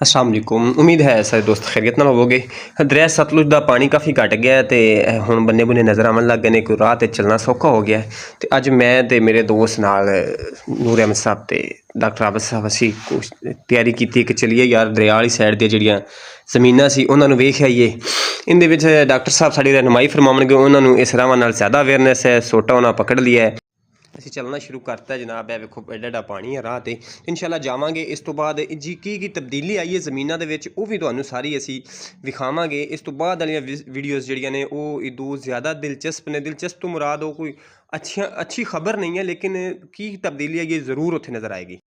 अस्सलाम वालेकुम। उम्मीद है सारे दोस्त खैरियत नाल होवोगे। दरिया सतलुज का पानी काफ़ी घट गया है तो हुण बन्ने बुन्ने नज़र आवन लग गए ने, कोई राह ते चलना सौखा हो गया है। तो अज मैं ते मेरे दोस्त नाल नूर अहमद साहब ते डॉक्टर आबिद साहब असीं तैयारी कीती कि चलिए यार दरिया वाली साइड दी जिहड़ियां ज़मीनां सी उन्हां नूं वेख आईए। इहदे विच डॉक्टर साहब साडी रहनुमाई फरमावणगे, उन्हां नूं इस राहां नाल ज़्यादा अवेयरनेस है। सोटा उन्हां पकड़ लिया है, ਅਸੀਂ ਚੱਲਣਾ ਸ਼ੁਰੂ ਕਰਤਾ ਜਨਾਬ। ਇਹ ਵੇਖੋ ਐਡਾ ਐਡਾ ਪਾਣੀ ਹੈ ਰਾਹ ਤੇ, ਇਨਸ਼ਾਅੱਲਾ ਜਾਵਾਂਗੇ। ਇਸ ਤੋਂ ਬਾਅਦ ਜੀ ਕੀ ਤਬਦੀਲੀ ਆਈ ਹੈ ਜ਼ਮੀਨਾਂ ਦੇ ਵਿੱਚ ਉਹ ਵੀ ਤੁਹਾਨੂੰ ਸਾਰੀ ਅਸੀਂ ਵਿਖਾਵਾਂਗੇ। ਇਸ ਤੋਂ ਬਾਅਦ ਵਾਲੀਆਂ ਵੀਡੀਓਜ਼ ਜਿਹੜੀਆਂ ਨੇ ਉਹ ਇਦੋਂ ਜ਼ਿਆਦਾ ਦਿਲਚਸਪ ਨੇ। ਦਿਲਚਸਪ ਤੋਂ ਮੁਰਾਦ ਉਹ ਕੋਈ ਅੱਛੀ ਖਬਰ ਨਹੀਂ ਹੈ, ਲੇਕਿਨ ਕੀ ਤਬਦੀਲੀ ਆਈ ਹੈ ਜ਼ਰੂਰ ਉੱਥੇ ਨਜ਼ਰ ਆਏਗੀ।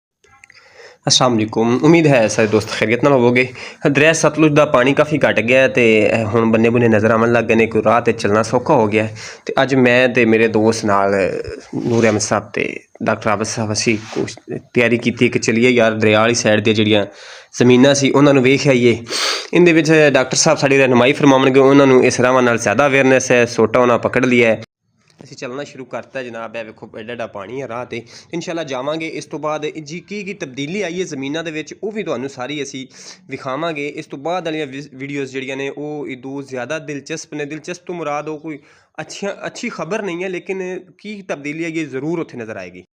अस्सलाम वालेकुम। उम्मीद है सारे दोस्त खैरियत नाल होवोगे। दरिया सतलुज का पानी काफ़ी घट गया है तो हुण बन्ने बुन्ने नज़र आवन लग गए ने, कोई राह ते चलना सौखा हो गया है। तो अज मैं ते मेरे दोस्त नाल नूर अहमद साहब ते डॉक्टर आबिद साहब असीं तैयारी कीती कि चलिए यार दरिया वाली साइड दी जिहड़ियां ज़मीनां सी उन्हां नूं वेख आईए। इहदे विच डॉक्टर साहब साडी रहनुमाई फरमावणगे, उन्हां नूं इस राहां नाल ज़्यादा अवेयरनेस है। सोटा उन्हां पकड़ लिया है, ਅਸੀਂ ਚੱਲਣਾ ਸ਼ੁਰੂ ਕਰਤਾ ਜਨਾਬ। ਇਹ ਵੇਖੋ ਐਡਾ ਐਡਾ ਪਾਣੀ ਹੈ ਰਾਹ ਤੇ, ਇਨਸ਼ਾਅੱਲਾ ਜਾਵਾਂਗੇ। ਇਸ ਤੋਂ ਬਾਅਦ ਜੀ ਕੀ ਤਬਦੀਲੀ ਆਈ ਹੈ ਜ਼ਮੀਨਾਂ ਦੇ ਵਿੱਚ ਉਹ ਵੀ ਤੁਹਾਨੂੰ ਸਾਰੀ ਅਸੀਂ ਵਿਖਾਵਾਂਗੇ। ਇਸ ਤੋਂ ਬਾਅਦ ਵਾਲੀਆਂ ਵੀਡੀਓਜ਼ ਜਿਹੜੀਆਂ ਨੇ ਉਹ ਇਦੋਂ ਜ਼ਿਆਦਾ ਦਿਲਚਸਪ ਨੇ। ਦਿਲਚਸਪ ਤੋਂ ਮੁਰਾਦ ਉਹ ਕੋਈ ਅੱਛੀ ਖਬਰ ਨਹੀਂ ਹੈ, ਲੇਕਿਨ ਕੀ ਤਬਦੀਲੀ ਆਈ ਹੈ ਜ਼ਰੂਰ ਉੱਥੇ ਨਜ਼ਰ ਆਏਗੀ।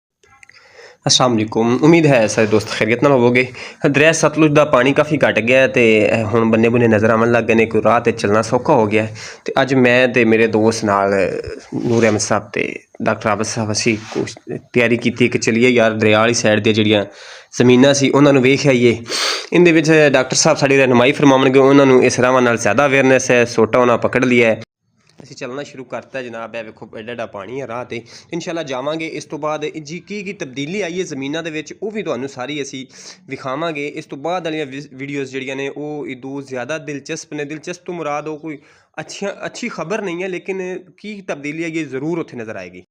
अस्सलाम वालेकुम। उम्मीद है सारे दोस्त खैरियत नाल होवोगे। दरिया सतलुज का पानी काफ़ी घट गया है तो हुण बन्ने बुन्ने नज़र आवन लग गए ने, कोई राह ते चलना सौखा हो गया है। तो अज मैं ते मेरे दोस्त नाल नूर अहमद साहब ते डॉक्टर आबिद साहब असीं तैयारी कीती कि चलिए यार दरिया वाली साइड दी जिहड़ियां ज़मीनां सी उन्हां नूं वेख आईए। इहदे विच डॉक्टर साहब साडी रहनुमाई फरमावणगे, उन्हां नूं इस राहां नाल ज़्यादा अवेयरनेस है। सोटा उन्हां पकड़ लिया है, ਅਸੀਂ ਚੱਲਣਾ ਸ਼ੁਰੂ ਕਰਤਾ ਜਨਾਬ। ਇਹ ਵੇਖੋ ਐਡਾ ਐਡਾ ਪਾਣੀ ਹੈ ਰਾਹ ਤੇ, ਇਨਸ਼ਾਅੱਲਾ ਜਾਵਾਂਗੇ। ਇਸ ਤੋਂ ਬਾਅਦ ਜੀ ਕੀ ਤਬਦੀਲੀ ਆਈ ਹੈ ਜ਼ਮੀਨਾਂ ਦੇ ਵਿੱਚ ਉਹ ਵੀ ਤੁਹਾਨੂੰ ਸਾਰੀ ਅਸੀਂ ਵਿਖਾਵਾਂਗੇ। ਇਸ ਤੋਂ ਬਾਅਦ ਵਾਲੀਆਂ ਵੀਡੀਓਜ਼ ਜਿਹੜੀਆਂ ਨੇ ਉਹ ਇਦੋਂ ਜ਼ਿਆਦਾ ਦਿਲਚਸਪ ਨੇ। ਦਿਲਚਸਪ ਤੋਂ ਮੁਰਾਦ ਉਹ ਕੋਈ ਅੱਛੀ ਖਬਰ ਨਹੀਂ ਹੈ, ਲੇਕਿਨ ਕੀ ਤਬਦੀਲੀ ਆਈ ਹੈ ਜ਼ਰੂਰ ਉੱਥੇ ਨਜ਼ਰ ਆਏਗੀ।